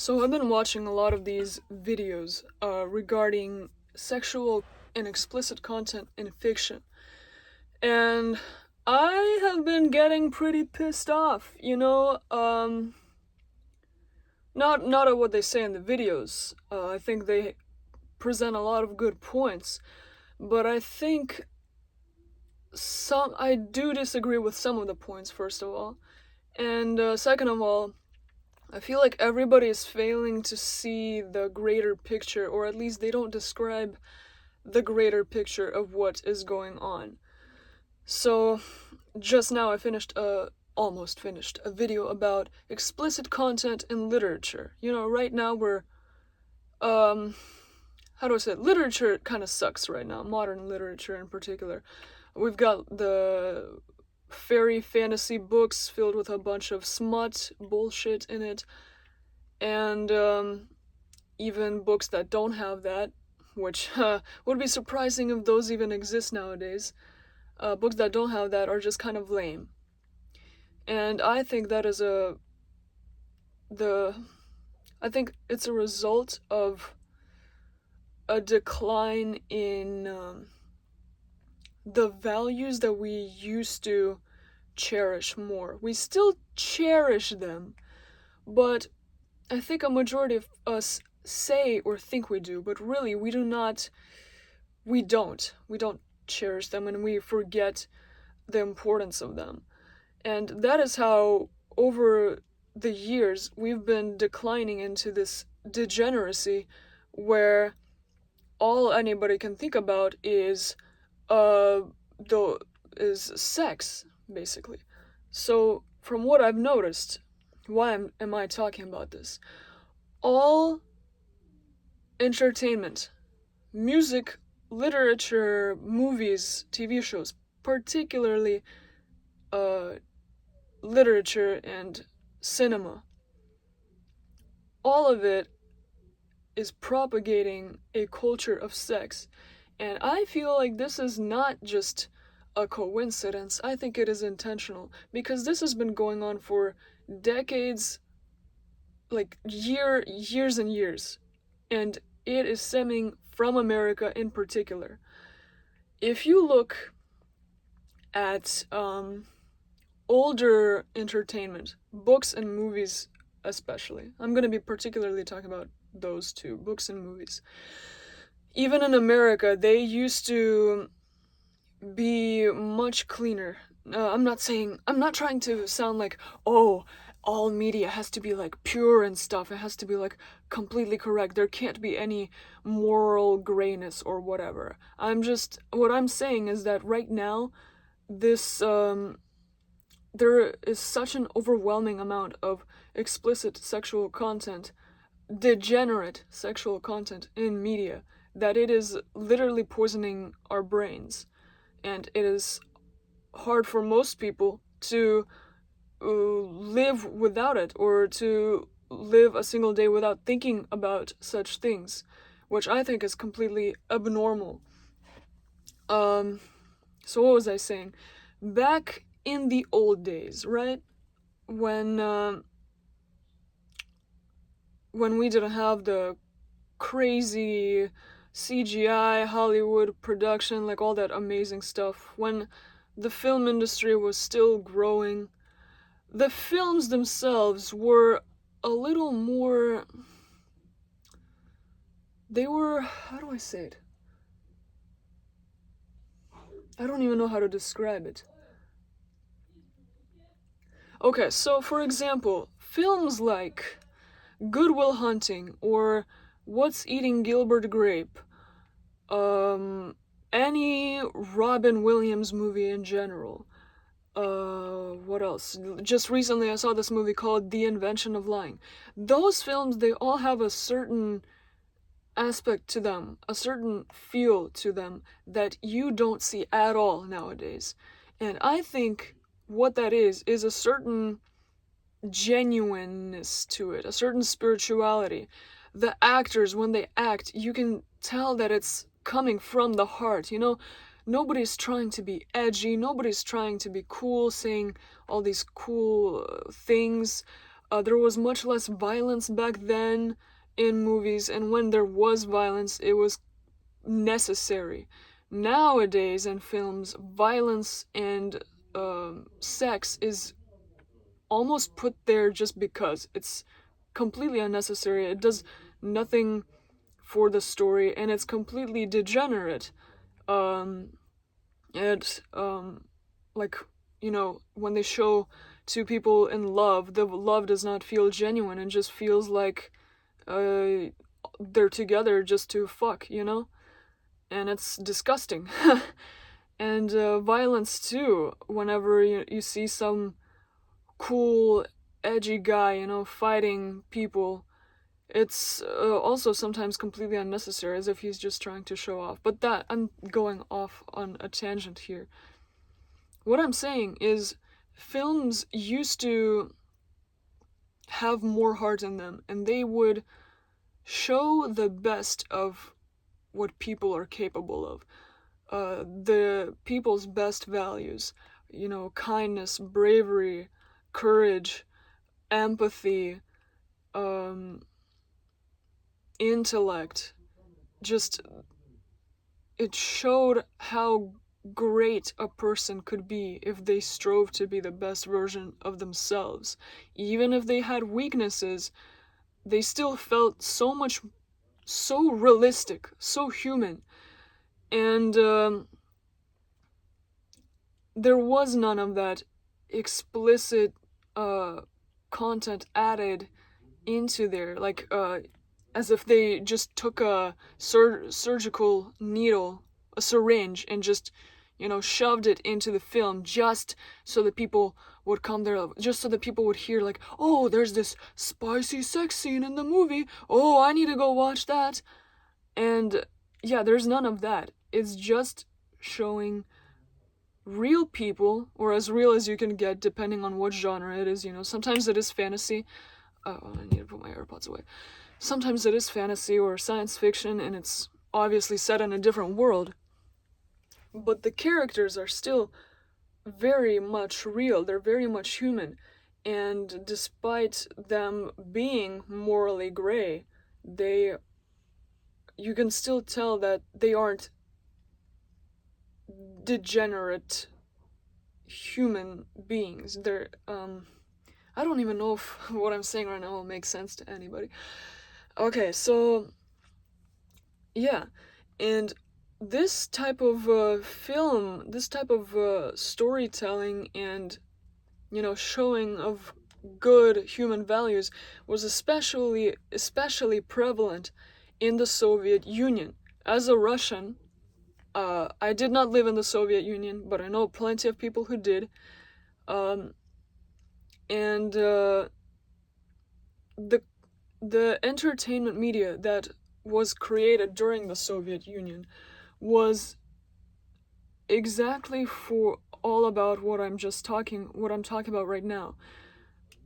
So I've been watching a lot of these videos regarding sexual and explicit content in fiction, and I have been getting pretty pissed off. Not at what they say in the videos. I think they present a lot of good points, but I do disagree with some of the points. First of all, and second of all, I feel like everybody is failing to see the greater picture, or at least they don't describe the greater picture of what is going on. So, just now I almost finished a video about explicit content in literature. Right now how do I say it? Literature kind of sucks right now, modern literature in particular. We've got the fairy fantasy books filled with a bunch of smut bullshit in it, and even books that don't have that, which would be surprising if those even exist nowadays. Books that don't have that are just kind of lame, and I think that is I think it's a result of a decline in the values that we used to cherish more. We still cherish them, but I think a majority of us say or think we do, but really we do not. We don't. We don't cherish them, and we forget the importance of them. And that is how, over the years, we've been declining into this degeneracy where all anybody can think about uh is sex, basically. So from what I've noticed, am I talking about this? All entertainment, music, literature, movies, TV shows, particularly uh, literature and cinema, all of it is propagating a culture of sex. And I feel like this is not just a coincidence. I think it is intentional because this has been going on for decades, like years and years. And it is stemming from America in particular. If you look at older entertainment, books and movies especially, I'm going to be particularly talking about those two, books and movies. Even in America, they used to be much cleaner. I'm not trying to sound like, oh, all media has to be like pure and stuff. It has to be like completely correct. There can't be any moral grayness or whatever. What I'm saying is that right now, this, there is such an overwhelming amount of explicit sexual content, degenerate sexual content in media, that it is literally poisoning our brains. And it is hard for most people to live without it, or to live a single day without thinking about such things, which I think is completely abnormal. So what was I saying? Back in the old days, right? When we didn't have the crazy CGI Hollywood production, like all that amazing stuff, when the film industry was still growing, the films themselves were a little more. They were. How do I say it? I don't even know how to describe it. Okay, so for example, films like Good Will Hunting or What's Eating Gilbert Grape, any Robin Williams movie in general. What else? Just recently I saw this movie called The Invention of Lying. Those films, they all have a certain aspect to them, a certain feel to them that you don't see at all nowadays. And I think what that is a certain genuineness to it, a certain spirituality. The actors, when they act, you can tell that it's coming from the heart. Nobody's trying to be edgy, nobody's trying to be cool, saying all these cool things. There was much less violence back then in movies, and when there was violence, it was necessary. Nowadays in films, violence and sex is almost put there just because. It's completely unnecessary. It does nothing for the story, and it's completely degenerate. Um, it like, when they show two people in love, the love does not feel genuine. It just feels like they're together just to fuck, and it's disgusting. And violence too. Whenever you see some cool, edgy guy, fighting people, it's also sometimes completely unnecessary, as if he's just trying to show off. But I'm going off on a tangent here. What I'm saying is, films used to have more heart in them, and they would show the best of what people are capable of. The people's best values, kindness, bravery, courage, empathy, intellect. Just, it showed how great a person could be if they strove to be the best version of themselves. Even if they had weaknesses, they still felt so realistic, so human. And there was none of that explicit content added into there, like as if they just took a surgical needle, a syringe, and just shoved it into the film just so that people would come there, just so that people would hear, like, oh, there's this spicy sex scene in the movie, oh, I need to go watch that. And yeah, there's none of that. It's just showing real people, or as real as you can get, depending on what genre it is. Sometimes it is fantasy. Oh, I need to put my AirPods away. Sometimes it is fantasy or science fiction, and it's obviously set in a different world. But the characters are still very much real. They're very much human. And despite them being morally gray, you can still tell that they aren't degenerate human beings. They're I don't even know if what I'm saying right now will make sense to anybody. Okay, so yeah, and this type of film, this type of storytelling and showing of good human values was especially prevalent in the Soviet Union. As a Russian, I did not live in the Soviet Union, but I know plenty of people who did. And the entertainment media that was created during the Soviet Union was exactly for all about what I'm talking about right now.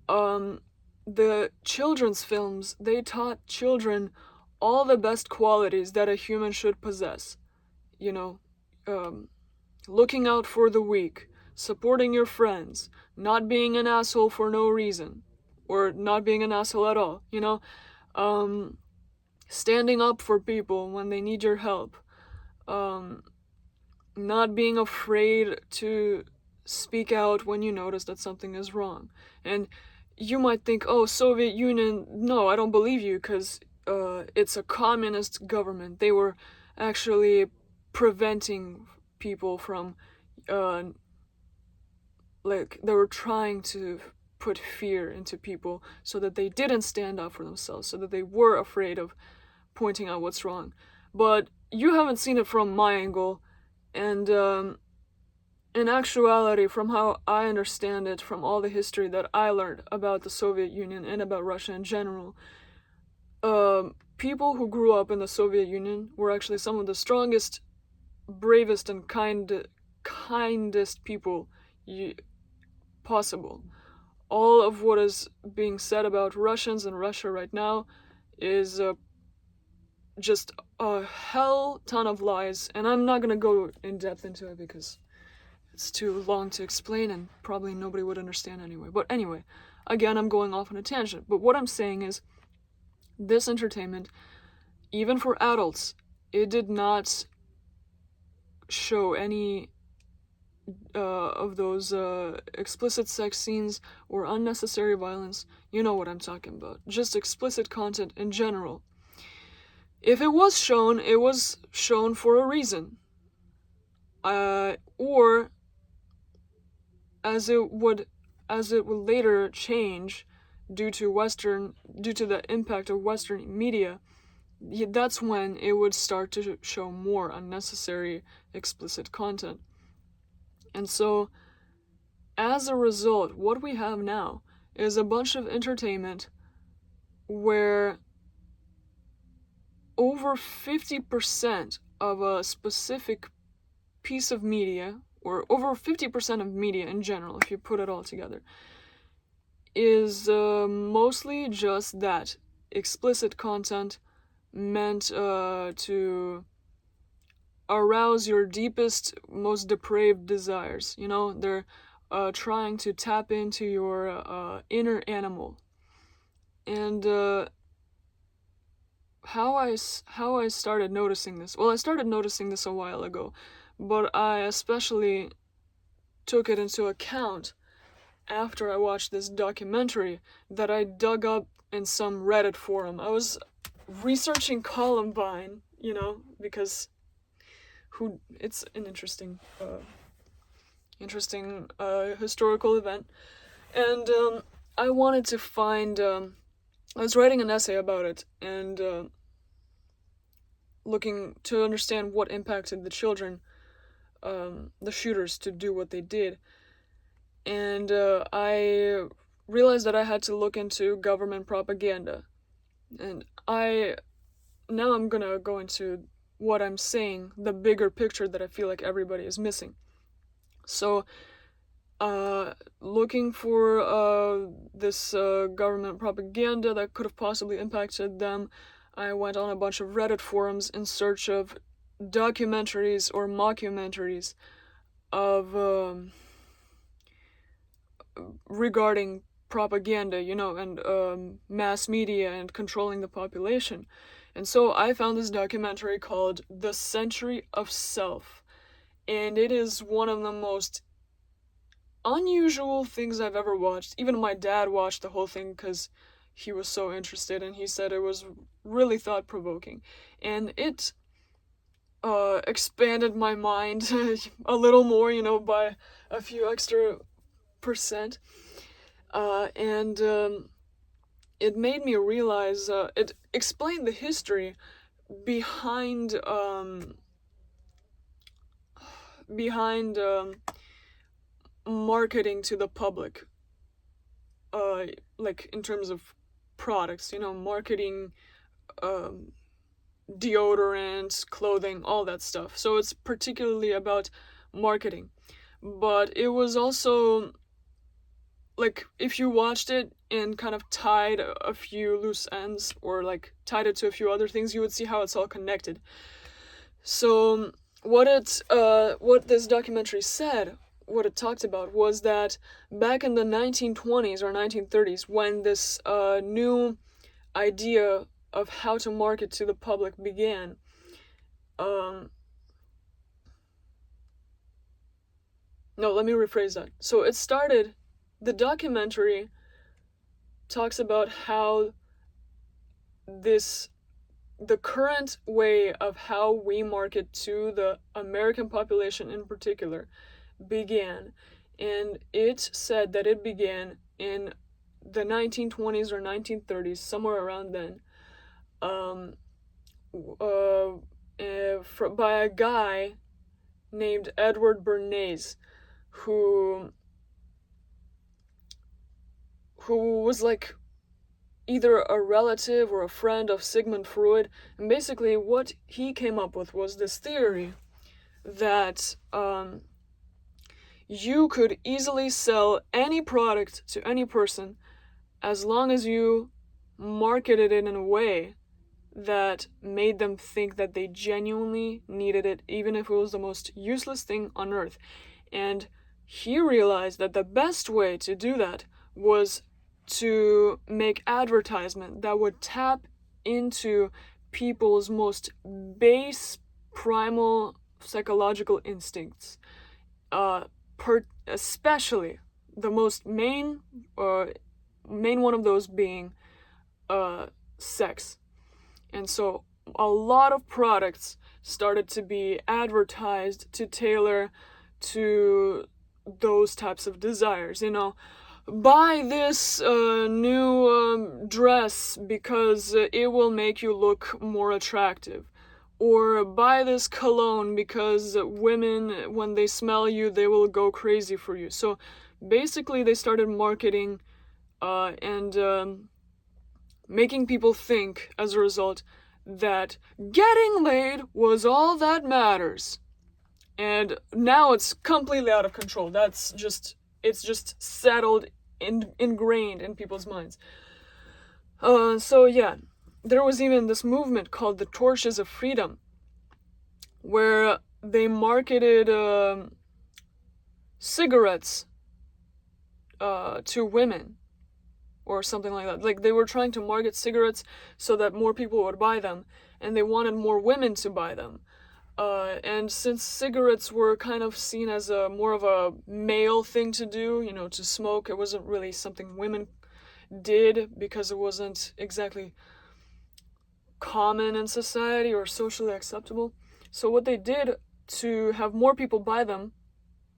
The children's films, they taught children all the best qualities that a human should possess. Looking out for the weak, supporting your friends, not being an asshole for no reason, or not being an asshole at all, standing up for people when they need your help, not being afraid to speak out when you notice that something is wrong. And you might think, oh, Soviet Union, no, I don't believe you, because it's a communist government. They were actually preventing people from, they were trying to put fear into people so that they didn't stand up for themselves, so that they were afraid of pointing out what's wrong. But you haven't seen it from my angle, and in actuality, from how I understand it, from all the history that I learned about the Soviet Union and about Russia in general, people who grew up in the Soviet Union were actually some of the strongest, bravest, and kindest people possible. All of what is being said about Russians and Russia right now is just a hell ton of lies, and I'm not gonna go in depth into it because it's too long to explain and probably nobody would understand anyway. But anyway, Again, I'm going off on a tangent, but what I'm saying is this entertainment, even for adults, it did not show any of those explicit sex scenes or unnecessary violence. You know what I'm talking about. Just explicit content in general. If it was shown for a reason. Or as it would later change due to the impact of Western media, that's when it would start to show more unnecessary explicit content. And so, as a result, what we have now is a bunch of entertainment where over 50% of a specific piece of media, or over 50% of media in general, if you put it all together, is mostly just that explicit content meant to arouse your deepest, most depraved desires. You know, they're trying to tap into your inner animal. And how I started noticing this? Well, I started noticing this a while ago, but I especially took it into account after I watched this documentary that I dug up in some Reddit forum. I was researching Columbine, you know, because it's an interesting historical event, and I wanted to find. I was writing an essay about it and looking to understand what impacted the children, the shooters, to do what they did. And I realized that I had to look into government propaganda. And now I'm gonna go into what I'm saying, the bigger picture that I feel like everybody is missing. So, looking for this government propaganda that could have possibly impacted them, I went on a bunch of Reddit forums in search of documentaries or mockumentaries of regarding propaganda, you know, and mass media and controlling the population. And so I found this documentary called The Century of Self. And it is one of the most unusual things I've ever watched. Even my dad watched the whole thing because he was so interested, and he said it was really thought-provoking. And it expanded my mind a little more, you know, by a few extra percent. And it made me realize, it explained the history behind marketing to the public, like in terms of products, you know, marketing, deodorants, clothing, all that stuff. So it's particularly about marketing. But it was also, like, if you watched it and kind of tied a few loose ends, or like tied it to a few other things, you would see how it's all connected. So what this documentary said, what it talked about, was that back in the 1920s or 1930s, when this new idea of how to market to the public began, no, let me rephrase that. So the documentary talks about how the current way of how we market to the American population in particular began. And it said that it began in the 1920s or 1930s, somewhere around then, by a guy named Edward Bernays, who was like either a relative or a friend of Sigmund Freud. And basically what he came up with was this theory that you could easily sell any product to any person as long as you marketed it in a way that made them think that they genuinely needed it, even if it was the most useless thing on earth. And he realized that the best way to do that was to make advertisement that would tap into people's most base primal psychological instincts, especially the most main one of those being sex. And so a lot of products started to be advertised to tailor to those types of desires. Buy this new dress because it will make you look more attractive. Or buy this cologne because women, when they smell you, they will go crazy for you. So basically, they started marketing and making people think, as a result, that getting laid was all that matters. And now it's completely out of control. It's just settled, ingrained in people's minds. So yeah, there was even this movement called the Torches of Freedom, where they marketed cigarettes to women, or something like that. Like, they were trying to market cigarettes so that more people would buy them, and they wanted more women to buy them. And since cigarettes were kind of seen as more of a male thing to do, to smoke, it wasn't really something women did because it wasn't exactly common in society or socially acceptable. So what they did to have more people buy them,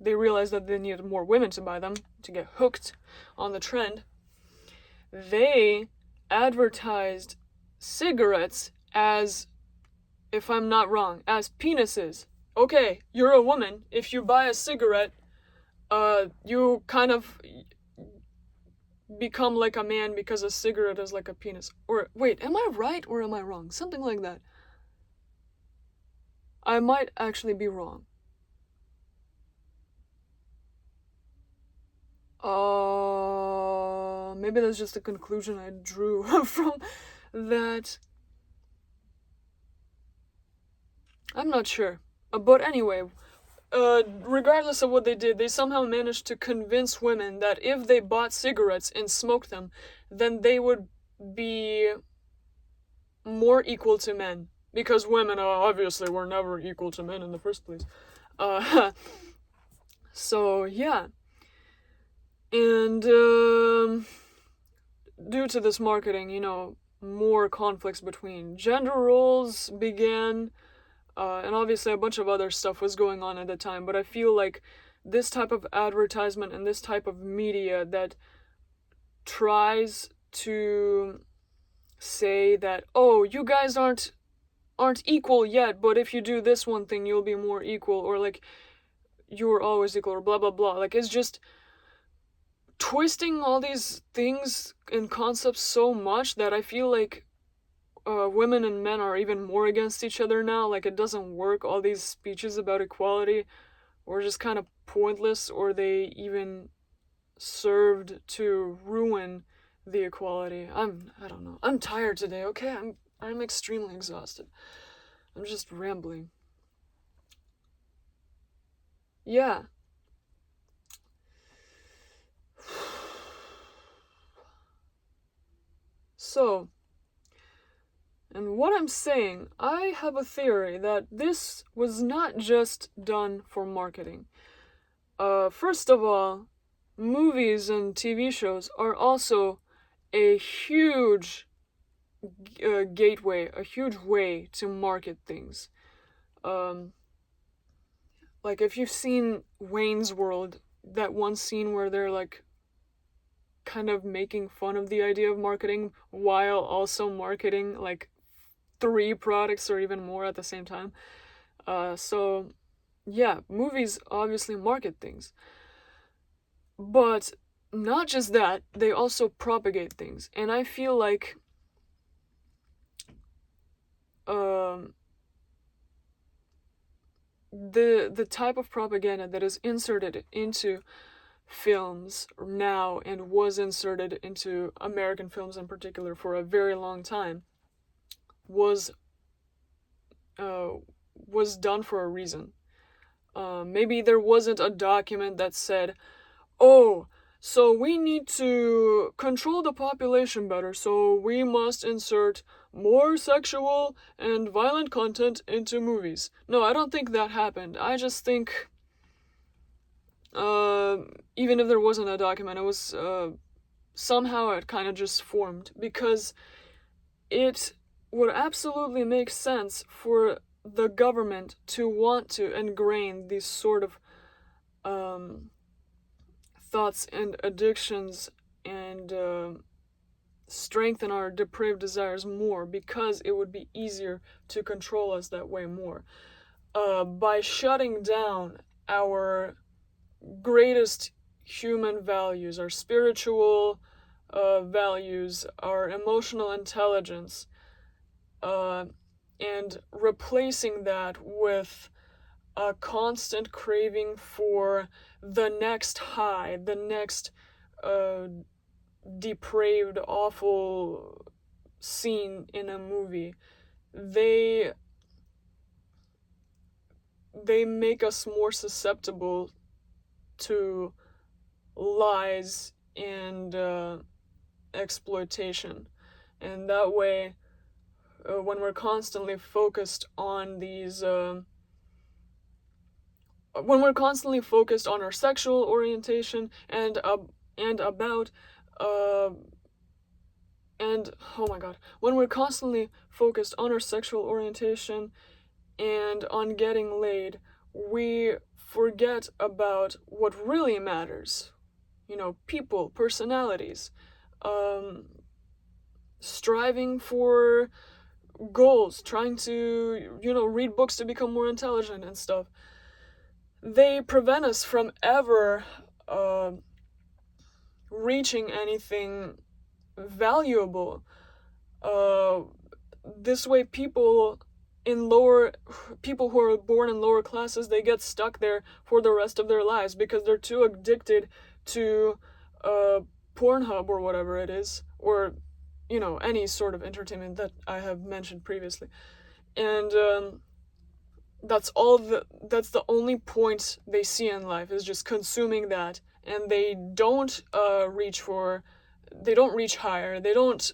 they realized that they needed more women to buy them to get hooked on the trend. They advertised cigarettes as, if I'm not wrong, as penises. Okay, you're a woman. If you buy a cigarette, you kind of become like a man because a cigarette is like a penis. Or, wait, am I right or am I wrong? Something like that. I might actually be wrong. Maybe that's just a conclusion I drew from that. I'm not sure. But anyway, regardless of what they did, they somehow managed to convince women that if they bought cigarettes and smoked them, then they would be more equal to men. Because women obviously were never equal to men in the first place. So, yeah. And due to this marketing, more conflicts between gender roles began, and obviously a bunch of other stuff was going on at the time, but I feel like this type of advertisement and this type of media that tries to say that, oh, you guys aren't equal yet, but if you do this one thing, you'll be more equal, or like, you're always equal, or blah, blah, blah. Like, it's just twisting all these things and concepts so much that I feel like women and men are even more against each other now. Like, it doesn't work. All these speeches about equality were just kind of pointless, or they even served to ruin the equality. I don't know. I'm tired today, okay? I'm extremely exhausted. I'm just rambling. Yeah. So, and what I'm saying, I have a theory that this was not just done for marketing. First of all, movies and TV shows are also a huge gateway, a huge way to market things. Like, if you've seen Wayne's World, that one scene where they're like kind of making fun of the idea of marketing while also marketing like 3 products or even more at the same time. So yeah, movies obviously market things. But not just that, they also propagate things. And I feel like the type of propaganda that is inserted into films now and was inserted into American films in particular for a very long time was done for a reason. Maybe there wasn't a document that said, oh, So we need to control the population better, so we must insert more sexual and violent content into movies. No, I don't think that happened. I just think, even if there wasn't a document, it was, somehow it kind of just formed, because it would absolutely make sense for the government to want to ingrain these sort of thoughts and addictions and strengthen our depraved desires more, because it would be easier to control us that way more. By shutting down our greatest human values, our spiritual values, our emotional intelligence, and replacing that with a constant craving for the next high, the next depraved, awful scene in a movie. They make us more susceptible to lies and exploitation. And that way, when we're constantly focused on these, when we're constantly focused on our sexual orientation and about, and oh my god, when we're constantly focused on our sexual orientation and on getting laid, we forget about what really matters. You know, people, personalities, striving for goals, trying to, read books to become more intelligent and stuff. They prevent us from ever reaching anything valuable. This way, people who are born in lower classes, they get stuck there for the rest of their lives because they're too addicted to Pornhub or whatever it is, or any sort of entertainment that I have mentioned previously. And that's the only point they see in life, is just consuming that, and they don't reach higher, they don't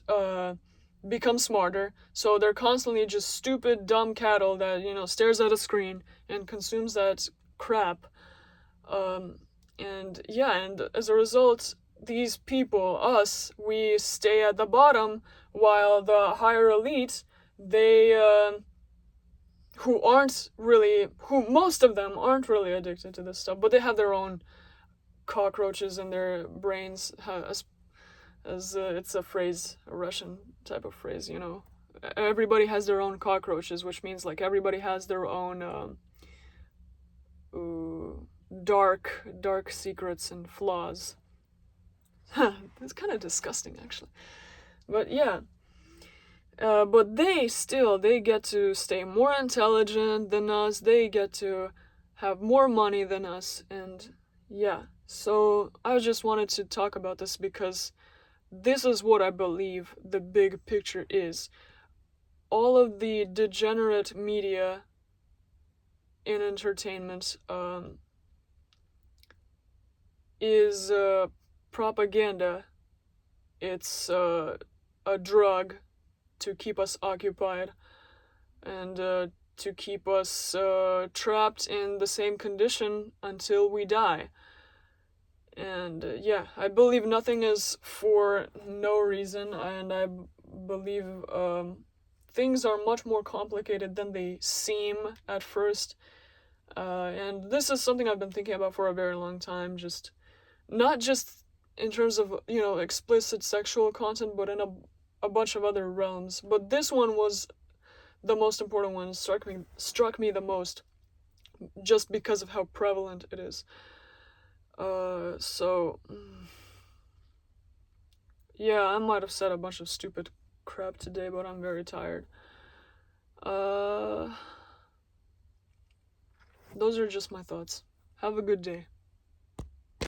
become smarter, so they're constantly just stupid, dumb cattle that, stares at a screen and consumes that crap. And as a result, these people, us, we stay at the bottom, while the higher elite, they, most of them aren't really addicted to this stuff, but they have their own cockroaches in their brains, as it's a phrase, a Russian type of phrase, Everybody has their own cockroaches, which means like everybody has their own dark secrets and flaws. It's kind of disgusting, actually. But yeah. But they get to stay more intelligent than us, they get to have more money than us, and yeah. So I just wanted to talk about this because this is what I believe the big picture is. All of the degenerate media in entertainment is propaganda. It's a drug to keep us occupied and to keep us trapped in the same condition until we die. And I believe nothing is for no reason, and I believe things are much more complicated than they seem at first. And this is something I've been thinking about for a very long time, not just in terms of, explicit sexual content, but in a bunch of other realms. But this one was the most important one, struck me the most, just because of how prevalent it is. So yeah, I might have said a bunch of stupid crap today, but I'm very tired. Those are just my thoughts. Have a good day.